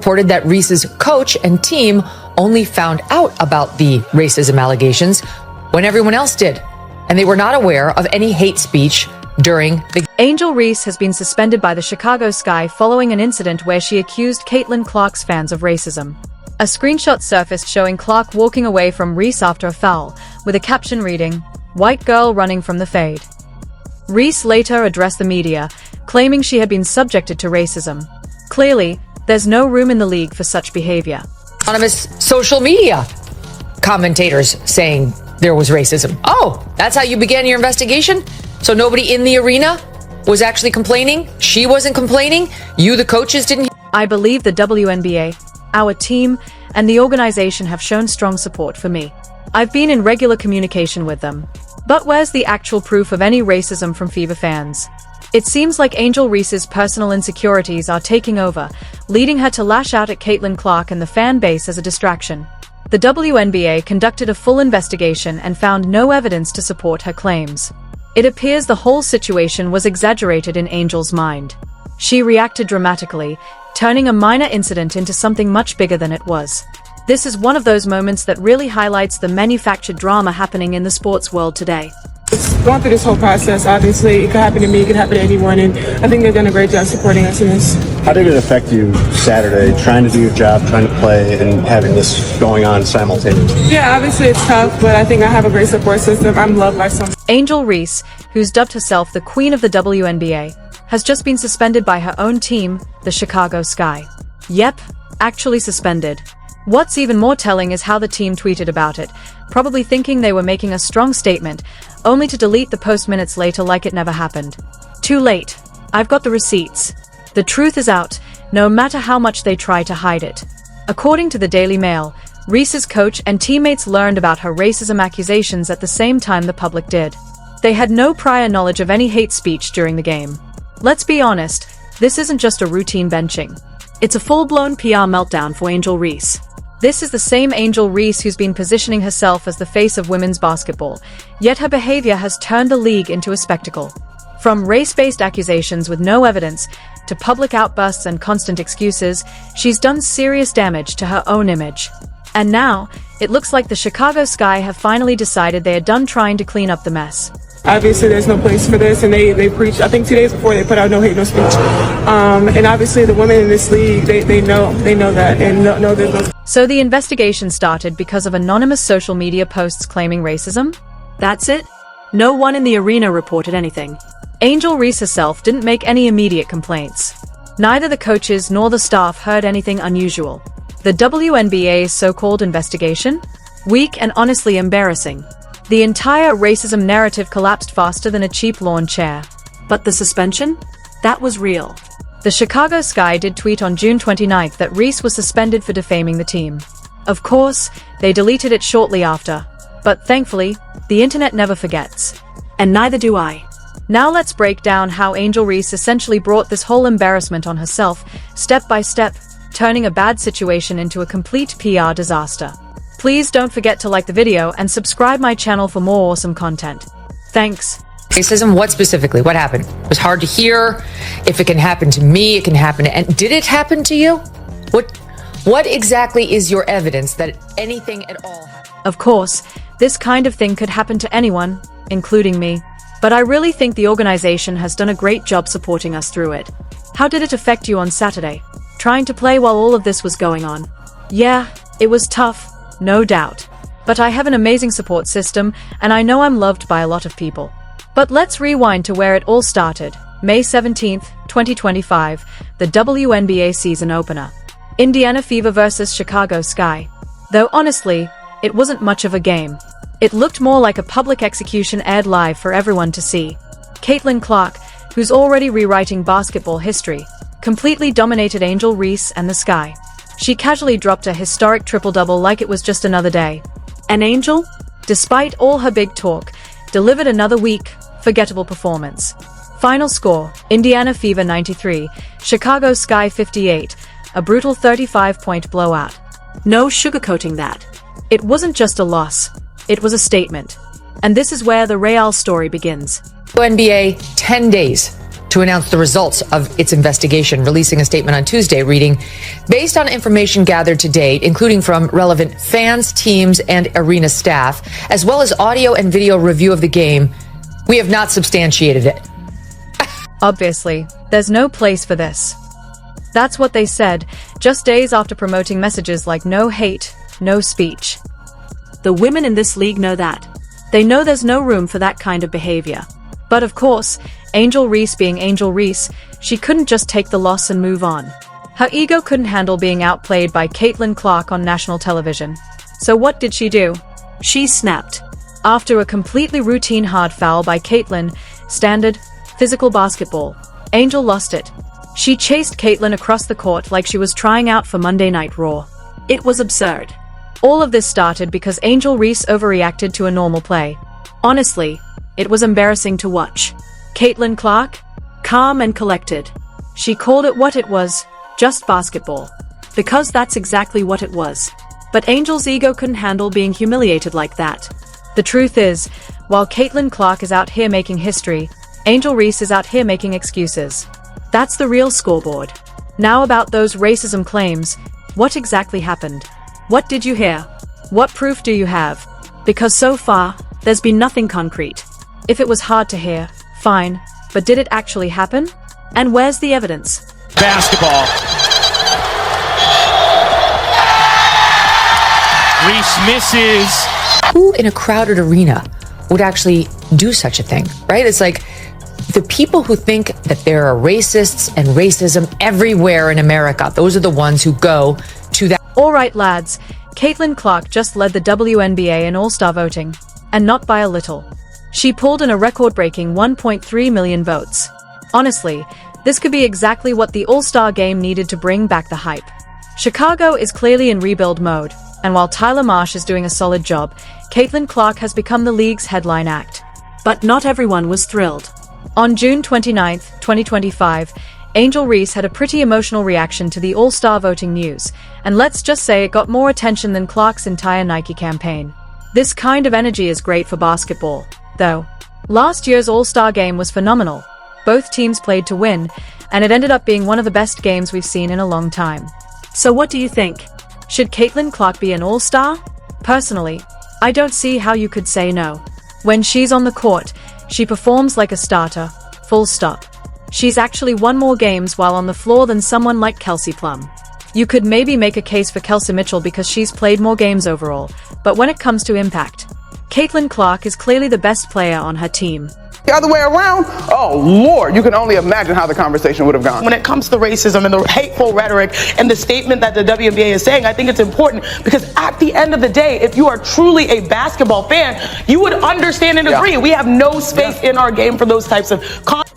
reported that Reese's coach and team only found out about the racism allegations when everyone else did, and they were not aware of any hate speech during the... Angel Reese has been suspended by the Chicago Sky following an incident where she accused Caitlin Clark's fans of racism. A screenshot surfaced showing Clark walking away from Reese after a foul, with a caption reading, "White girl running from the fade." Reese later addressed the media, claiming she had been subjected to racism. Clearly, there's no room in the league for such behavior. Anonymous social media commentators saying there was racism. Oh, that's how you began your investigation? So nobody in the arena was actually complaining? She wasn't complaining? You, the coaches, didn't... I believe the WNBA, our team, and the organization have shown strong support for me. I've been in regular communication with them. But where's the actual proof of any racism from Fever fans? It seems like Angel Reese's personal insecurities are taking over, leading her to lash out at Caitlin Clark and the fan base as a distraction. The WNBA conducted a full investigation and found no evidence to support her claims. It appears the whole situation was exaggerated in Angel's mind. She reacted dramatically, turning a minor incident into something much bigger than it was. This is one of those moments that really highlights the manufactured drama happening in the sports world today. Going through this whole process, obviously, it could happen to me, it could happen to anyone, and I think they've done a great job supporting us in this. How did it affect you Saturday, trying to do your job, trying to play, and having this going on simultaneously? Yeah, obviously it's tough, but I think I have a great support system. I'm loved by some. Angel Reese, who's dubbed herself the Queen of the WNBA, has just been suspended by her own team, the Chicago Sky. Yep, actually suspended. What's even more telling is how the team tweeted about it, probably thinking they were making a strong statement, only to delete the post minutes later like it never happened. Too late. I've got the receipts. The truth is out, no matter how much they try to hide it. According to the Daily Mail, Reese's coach and teammates learned about her racism accusations at the same time the public did. They had no prior knowledge of any hate speech during the game. Let's be honest, this isn't just a routine benching. It's a full-blown PR meltdown for Angel Reese. This is the same Angel Reese who's been positioning herself as the face of women's basketball, yet her behavior has turned the league into a spectacle. From race-based accusations with no evidence, to public outbursts and constant excuses, she's done serious damage to her own image. And now, it looks like the Chicago Sky have finally decided they are done trying to clean up the mess. Obviously, there's no place for this, and they preach. I think 2 days before they put out no hate, no speech. And obviously, the women in this league, they know that, and know there's no. So the investigation started because of anonymous social media posts claiming racism? That's it? No one in the arena reported anything. Angel Reese herself didn't make any immediate complaints. Neither the coaches nor the staff heard anything unusual. The WNBA's so-called investigation? Weak and honestly embarrassing. The entire racism narrative collapsed faster than a cheap lawn chair. But the suspension? That was real. The Chicago Sky did tweet on June 29th that Reese was suspended for defaming the team. Of course, they deleted it shortly after. But thankfully, the internet never forgets. And neither do I. Now let's break down how Angel Reese essentially brought this whole embarrassment on herself, step by step, turning a bad situation into a complete PR disaster. Please don't forget to like the video and subscribe my channel for more awesome content. Thanks. Racism, what specifically? What happened? It was hard to hear. If it can happen to me, it can happen to... And did it happen to you? What exactly is your evidence that anything at all happened? Of course, this kind of thing could happen to anyone, including me. But I really think the organization has done a great job supporting us through it. How did it affect you on Saturday? Trying to play while all of this was going on? Yeah, it was tough, no doubt. But I have an amazing support system, and I know I'm loved by a lot of people. But let's rewind to where it all started. May 17th, 2025, the WNBA season opener. Indiana Fever versus Chicago Sky. Though honestly, it wasn't much of a game. It looked more like a public execution aired live for everyone to see. Caitlin Clark, who's already rewriting basketball history, completely dominated Angel Reese and the Sky. She casually dropped a historic triple-double like it was just another day. And Angel, despite all her big talk, delivered another weak, forgettable performance. Final score, Indiana Fever 93, Chicago Sky 58, a brutal 35-point blowout. No sugarcoating that. It wasn't just a loss, it was a statement. And this is where the real story begins. WNBA, 10 days to announce the results of its investigation, releasing a statement on Tuesday reading, based on information gathered to date, including from relevant fans, teams, and arena staff, as well as audio and video review of the game, we have not substantiated it. Obviously, there's no place for this. That's what they said, just days after promoting messages like no hate, no speech. The women in this league know that. They know there's no room for that kind of behavior. But of course, Angel Reese being Angel Reese, she couldn't just take the loss and move on. Her ego couldn't handle being outplayed by Caitlin Clark on national television. So what did she do? She snapped. After a completely routine hard foul by Caitlin, standard, physical basketball, Angel lost it. She chased Caitlin across the court like she was trying out for Monday Night Raw. It was absurd. All of this started because Angel Reese overreacted to a normal play. Honestly, it was embarrassing to watch. Caitlin Clark? Calm and collected. She called it what it was, just basketball. Because that's exactly what it was. But Angel's ego couldn't handle being humiliated like that. The truth is, while Caitlin Clark is out here making history, Angel Reese is out here making excuses. That's the real scoreboard. Now about those racism claims, what exactly happened? What did you hear? What proof do you have? Because so far, there's been nothing concrete. If it was hard to hear, fine, but did it actually happen? And where's the evidence? Basketball. Reese misses. Who in a crowded arena would actually do such a thing, right? It's like the people who think that there are racists and racism everywhere in America, those are the ones who go to that. All right, lads, Caitlin Clark just led the WNBA in All-Star voting, and not by a little. She pulled in a record-breaking 1.3 million votes. Honestly, this could be exactly what the All-Star game needed to bring back the hype. Chicago is clearly in rebuild mode, and while Tyler Marsh is doing a solid job, Caitlin Clark has become the league's headline act. But not everyone was thrilled. On June 29, 2025, Angel Reese had a pretty emotional reaction to the All-Star voting news, and let's just say it got more attention than Clark's entire Nike campaign. This kind of energy is great for basketball, though. Last year's All-Star game was phenomenal. Both teams played to win, and it ended up being one of the best games we've seen in a long time. So what do you think? Should Caitlin Clark be an All-Star? Personally, I don't see how you could say no. When she's on the court, she performs like a starter, full stop. She's actually won more games while on the floor than someone like Kelsey Plum. You could maybe make a case for Kelsey Mitchell because she's played more games overall, but when it comes to impact, Caitlin Clark is clearly the best player on her team. The other way around, oh Lord, you can only imagine how the conversation would have gone. When it comes to racism and the hateful rhetoric and the statement that the WNBA is saying, I think it's important because at the end of the day, if you are truly a basketball fan, you would understand and agree. We have no space in our game for those types of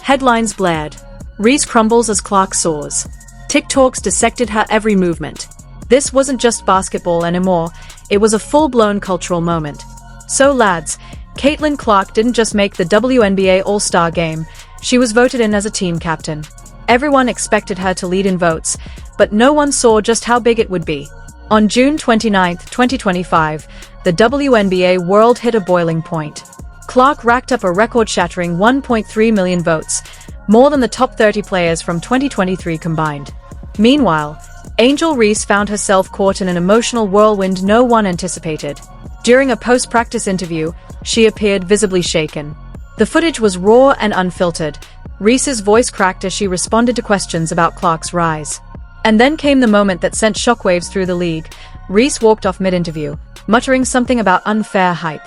Headlines blared. Reese crumbles as Clark soars. TikToks dissected her every movement. This wasn't just basketball anymore, it was a full-blown cultural moment. So lads, Caitlin Clark didn't just make the WNBA All-Star game, she was voted in as a team captain. Everyone expected her to lead in votes, but no one saw just how big it would be. On June 29, 2025, the WNBA world hit a boiling point. Clark racked up a record-shattering 1.3 million votes, more than the top 30 players from 2023 combined. Meanwhile, Angel Reese found herself caught in an emotional whirlwind no one anticipated. During a post-practice interview, she appeared visibly shaken. The footage was raw and unfiltered. Reese's voice cracked as she responded to questions about Clark's rise. And then came the moment that sent shockwaves through the league. Reese walked off mid-interview, muttering something about unfair hype.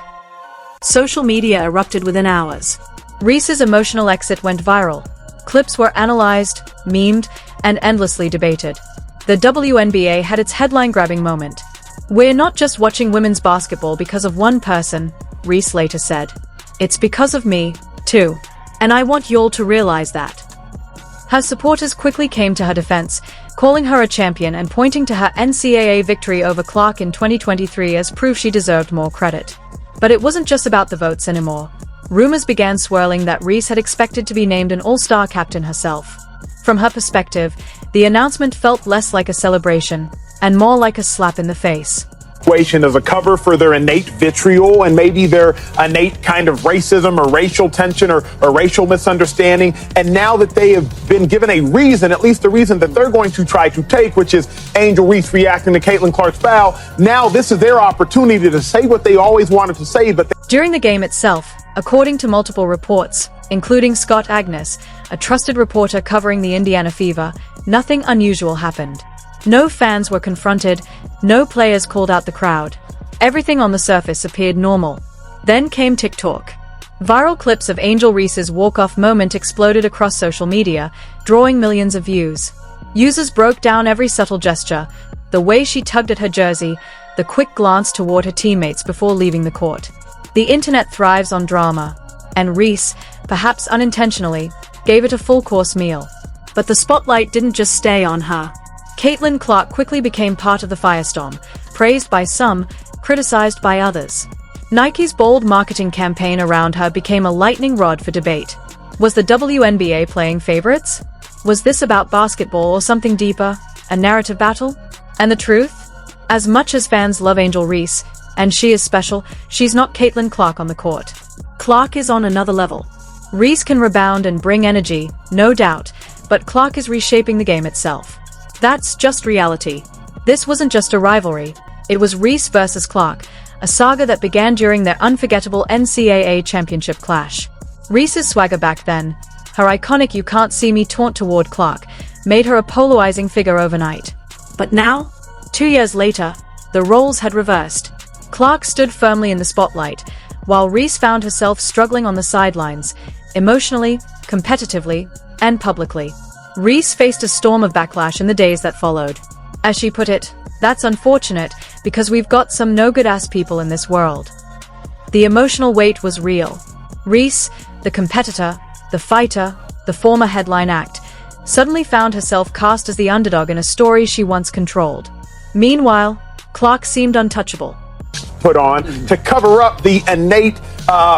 Social media erupted within hours. Reese's emotional exit went viral. Clips were analyzed, memed, and endlessly debated. The WNBA had its headline-grabbing moment. "We're not just watching women's basketball because of one person," Reese later said. "It's because of me, too. And I want y'all to realize that." Her supporters quickly came to her defense, calling her a champion and pointing to her NCAA victory over Clark in 2023 as proof she deserved more credit. But it wasn't just about the votes anymore. Rumors began swirling that Reese had expected to be named an All-Star captain herself. From her perspective, the announcement felt less like a celebration, and more like a slap in the face. situation as a cover for their innate vitriol and maybe their innate kind of racism or racial tension or racial misunderstanding. And now that they have been given a reason, at least a reason that they're going to try to take, which is Angel Reese reacting to Caitlin Clark's foul, now this is their opportunity to say what they always wanted to say. But During the game itself, according to multiple reports, including Scott Agnes, a trusted reporter covering the Indiana Fever, nothing unusual happened. No fans were confronted, no players called out the crowd. Everything on the surface appeared normal. Then came TikTok. Viral clips of Angel Reese's walk-off moment exploded across social media, drawing millions of views. Users broke down every subtle gesture, the way she tugged at her jersey, the quick glance toward her teammates before leaving the court. The internet thrives on drama, and Reese, perhaps unintentionally, gave it a full-course meal. But the spotlight didn't just stay on her. Caitlin Clark quickly became part of the firestorm, praised by some, criticized by others. Nike's bold marketing campaign around her became a lightning rod for debate. Was the WNBA playing favorites? Was this about basketball or something deeper, a narrative battle? And the truth? As much as fans love Angel Reese, and she is special, she's not Caitlin Clark on the court. Clark is on another level. Reese can rebound and bring energy, no doubt, but Clark is reshaping the game itself. That's just reality. This wasn't just a rivalry. It was Reese versus Clark, a saga that began during their unforgettable NCAA championship clash. Reese's swagger back then, her iconic "you can't see me" taunt toward Clark, made her a polarizing figure overnight. But now, 2 years later, the roles had reversed. Clark stood firmly in the spotlight, while Reese found herself struggling on the sidelines, emotionally, competitively, and publicly. Reese faced a storm of backlash in the days that followed. As she put it, "That's unfortunate, because we've got some no-good-ass people in this world." The emotional weight was real. Reese, the competitor, the fighter, the former headline act, suddenly found herself cast as the underdog in a story she once controlled. Meanwhile, Clark seemed untouchable. put on to cover up the innate,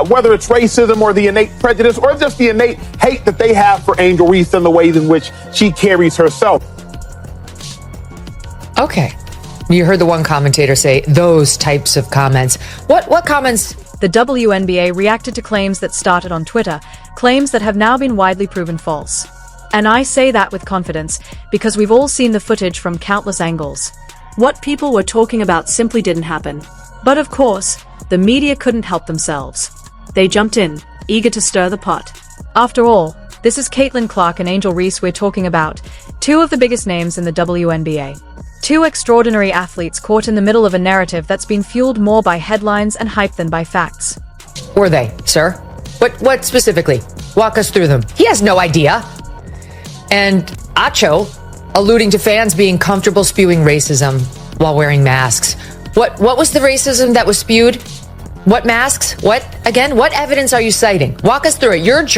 whether it's racism or the innate prejudice or just the innate hate that they have for Angel Reese and the ways in which she carries herself. Okay. You heard the one commentator say those types of comments. What comments? The WNBA reacted to claims that started on Twitter, claims that have now been widely proven false. And I say that with confidence, because we've all seen the footage from countless angles. What people were talking about simply didn't happen. But of course, the media couldn't help themselves. They jumped in, eager to stir the pot. After all, this is Caitlin Clark and Angel Reese we're talking about, two of the biggest names in the WNBA. Two extraordinary athletes caught in the middle of a narrative that's been fueled more by headlines and hype than by facts. Were they, sir? What specifically? Walk us through them. He has no idea. And Acho, alluding to fans being comfortable spewing racism while wearing masks. What was the racism that was spewed? What masks? What? Again, what evidence are you citing? Walk us through it. Your journey.